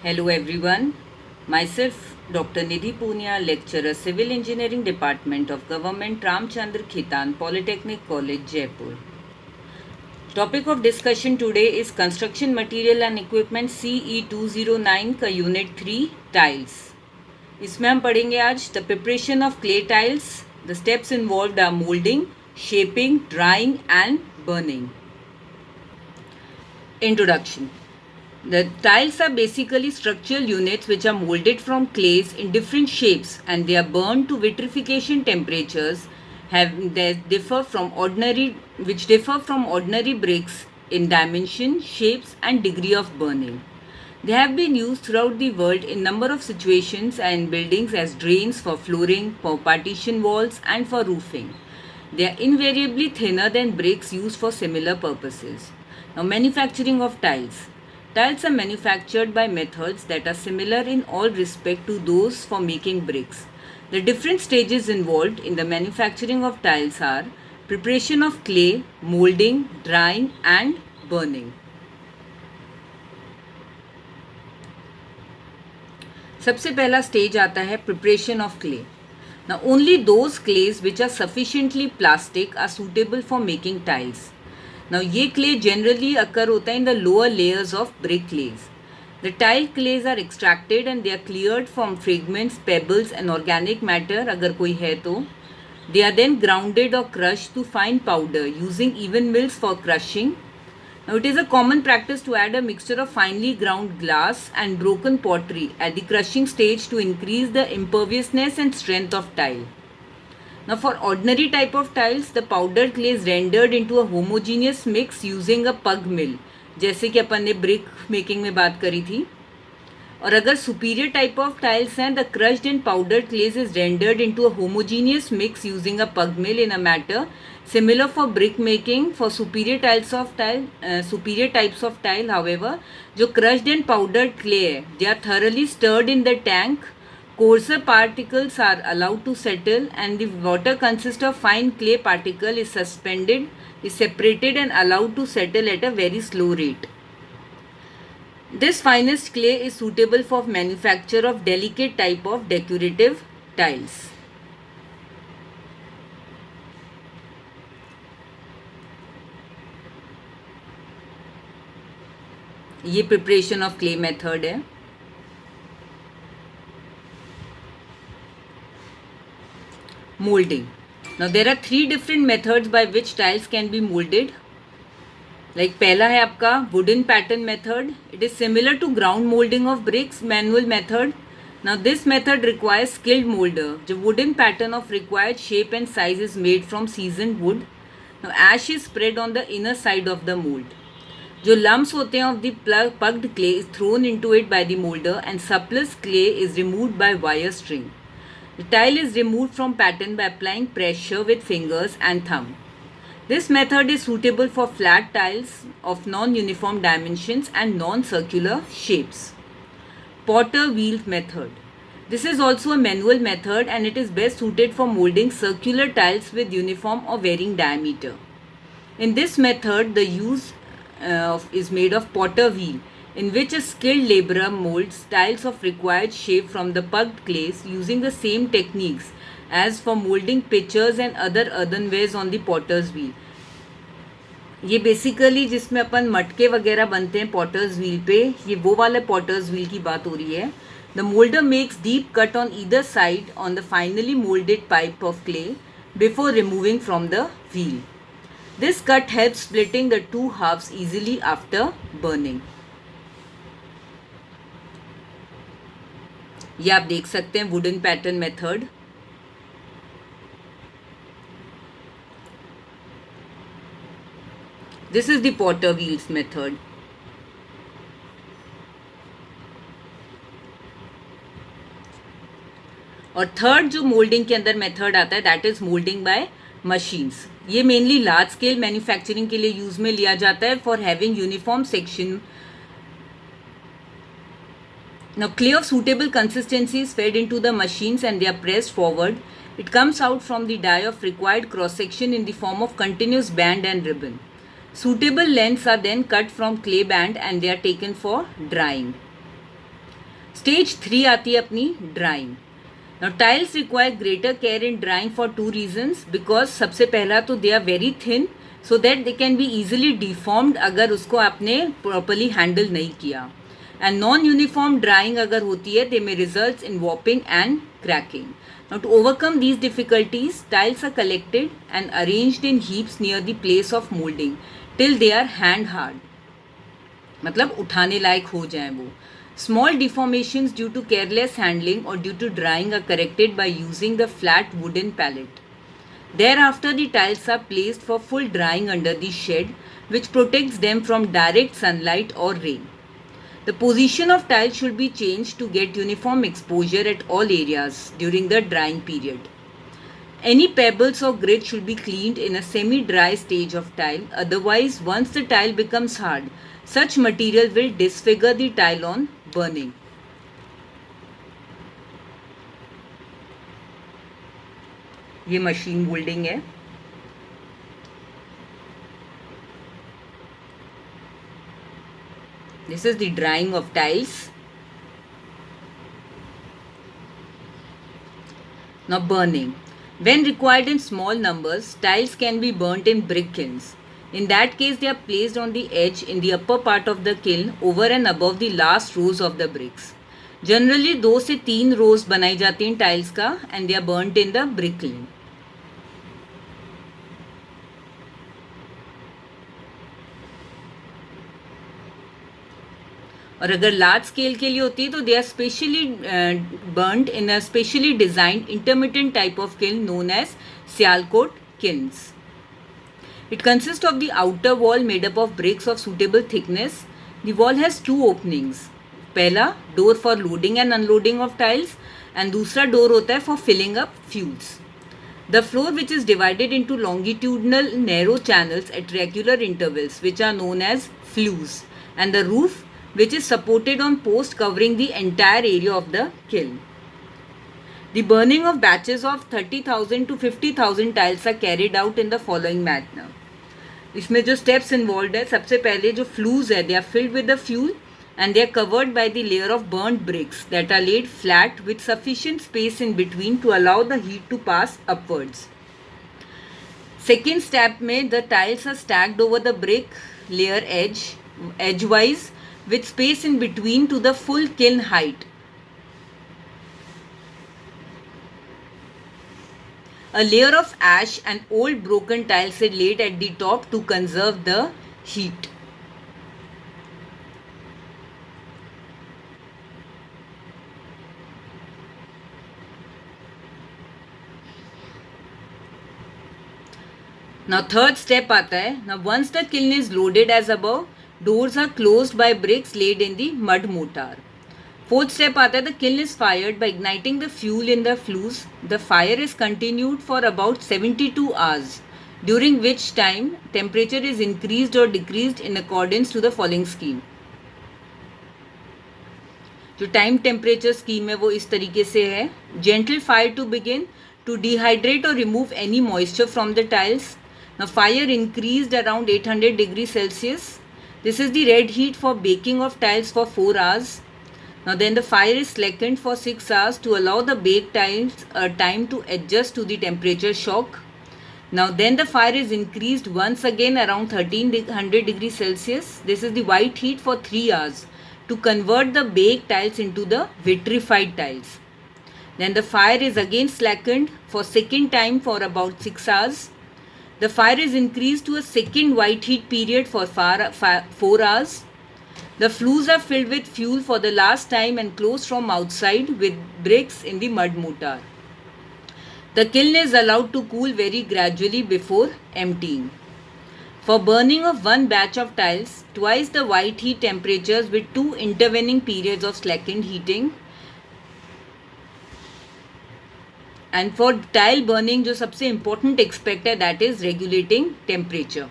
Hello everyone. Myself Dr. Nidhi Punia, lecturer Civil Engineering Department of Government Ramchandra Khitan Polytechnic College Jaipur. Topic of discussion today is Construction Material and Equipment CE 209 का Unit 3 Tiles. इसमें हम पढ़ेंगे आज the preparation of clay tiles. The steps involved are molding, shaping, drying and burning. Introduction. The tiles are basically structural units which are molded from clays in different shapes and they are burned to vitrification temperatures which differ from ordinary bricks in dimension, shapes and degree of burning. They have been used throughout the world in number of situations and buildings as drains for flooring, for partition walls and for roofing. They are invariably thinner than bricks used for similar purposes. Now, manufacturing of tiles. Tiles are manufactured by methods that are similar in all respect to those for making bricks. The different stages involved in the manufacturing of tiles are preparation of clay, molding, drying and burning. सबसे पहला stage आता है preparation of clay. Now only those clays which are sufficiently plastic are suitable for making tiles. Now ये clay generally occur होता है in the lower layers of brick clays. The tile clays are extracted and they are cleared from fragments, pebbles and organic matter अगर कोई है तो. They are then grounded or crushed to fine powder using even mills for crushing. Now it is a common practice to add a mixture of finely ground glass and broken pottery at the crushing stage to increase the imperviousness and strength of tile. Now for ordinary type of tiles, the powdered clay is rendered into a homogeneous mix using a pug mill, जैसे कि अपन ने brick making में बात करी थी. और अगर superior type of tiles हैं, the crushed and powdered clays is rendered into a homogeneous mix using a pug mill in a manner similar for brick making. For superior types of tile, however, जो crushed and powdered clay है, they are thoroughly stirred in the tank. Coarser particles are allowed to settle and the water consists of fine clay particle is separated and allowed to settle at a very slow rate. This finest clay is suitable for manufacture of delicate type of decorative tiles. ये preparation of clay method है. Molding. Now there are 3 different methods by which tiles can be molded. Like पहला है आपका wooden pattern method. It is similar to ground molding of bricks manual method. Now this method requires skilled molder. The wooden pattern of required shape and size is made from seasoned wood. Now ash is spread on the inner side of the mold. जो lumps होते हैं of the pugged clay is thrown into it by the molder and surplus clay is removed by wire string. The tile is removed from pattern by applying pressure with fingers and thumb. This method is suitable for flat tiles of non-uniform dimensions and non-circular shapes. Potter wheel method. This is also a manual method and it is best suited for molding circular tiles with uniform or varying diameter. In this method, the use is made of potter wheel, in which a skilled laborer molds tiles of required shape from the pugged clays using the same techniques as for molding pitchers and other earthenwares on the potter's wheel. ये basically जिसमें अपन मटके वगैरह बनते हैं potter's wheel पे, ये वो वाले पॉटर्स व्हील की बात हो रही है. The moulder makes deep cut on either side on the finally moulded pipe of clay before removing from the wheel. This cut help splitting the 2 halves easily after burning. ये आप देख सकते हैं wooden pattern method. This is the potter wheels method. और third जो moulding के अंदर method आता है that is moulding by machines. ये मेनली लार्ज स्केल मैन्युफैक्चरिंग के लिए यूज में लिया जाता है for having uniform section. Now clay of suitable consistency is fed into the machines and they are pressed forward. It comes out from the die of required cross section in the form of continuous band and ribbon. Suitable lengths are then cut from clay band and they are taken for drying. Stage 3 आती है अपनी drawing. Now tiles require greater care in drying for two reasons. Because सबसे पहला तो they are very thin so that they can be easily deformed अगर उसको आपने properly handle नहीं किया. And non-uniform drying अगर होती है they may result in warping and cracking. Now to overcome these difficulties, tiles are collected and arranged in heaps near the place of molding till they are hand hard. मतलब उठाने लायक हो जाए वो. Small deformations due to careless handling or due to drying are corrected by using the flat wooden pallet. Thereafter, the tiles are placed for full drying under the shed, which protects them from direct sunlight or rain. The position of tiles should be changed to get uniform exposure at all areas during the drying period. Any pebbles or grit should be cleaned in a semi-dry stage of tile. Otherwise, once the tile becomes hard, such material will disfigure the tile on burning. ये machine moulding है. This is the drying of tiles. Now burning. When required in small numbers, tiles can be burnt in brick kilns. In that case, they are placed on the edge in the upper part of the kiln over and above the last rows of the bricks. Generally 2 से 3 rows बनाई जाती हैं tiles का and they are burnt in the brick kiln. और अगर large scale के लिए होती है तो they are specially burned in a specially designed intermittent type of kiln known as Sialkot kilns. It consists of the outer wall made up of bricks of suitable thickness. The wall has 2 openings. पहला door for loading and unloading of tiles and दूसरा door होता है for filling up fuels. The floor, which is divided into longitudinal narrow channels at regular intervals, which are known as flues, and the roof, which is supported on posts covering the entire area of the kiln. The burning of batches of 30,000 to 50,000 tiles are carried out in the following manner. इसमें जो steps involved है, सबसे पहले जो flues है, they are filled with the fuel and they are covered by the layer of burnt bricks that are laid flat with sufficient space in between to allow the heat to pass upwards. Second step में the tiles are stacked over the brick layer edgewise with space in between to the full kiln height. A layer of ash and old broken tiles is laid at the top to conserve the heat. Now third step आता है. Now once the kiln is loaded as above, doors are closed by bricks laid in the mud mortar. Fourth step आता है. The kiln is fired by igniting the fuel in the flues. The fire is continued for about 72 hours, during which time temperature is increased or decreased in accordance to the following scheme. जो time temperature scheme है वो इस तरीके से है. Gentle fire to begin to dehydrate or remove any moisture from the tiles. Now fire increased around 800 degrees Celsius. This is the red heat for baking of tiles for 4 hours. Now then the fire is slackened for 6 hours to allow the baked tiles time to adjust to the temperature shock. Now then the fire is increased once again around 1300 degrees Celsius. This is the white heat for 3 hours to convert the baked tiles into the vitrified tiles. Then the fire is again slackened for second time for about 6 hours. The fire is increased to a second white heat period for 4 hours. The flues are filled with fuel for the last time and closed from outside with bricks in the mud mortar. The kiln is allowed to cool very gradually before emptying. For burning of one batch of tiles, twice the white heat temperatures with 2 intervening periods of slackened heating. And for tile burning, जो सबसे important aspect है, that is regulating temperature.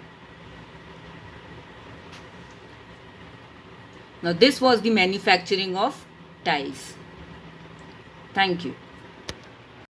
Now this was the manufacturing of tiles. Thank you.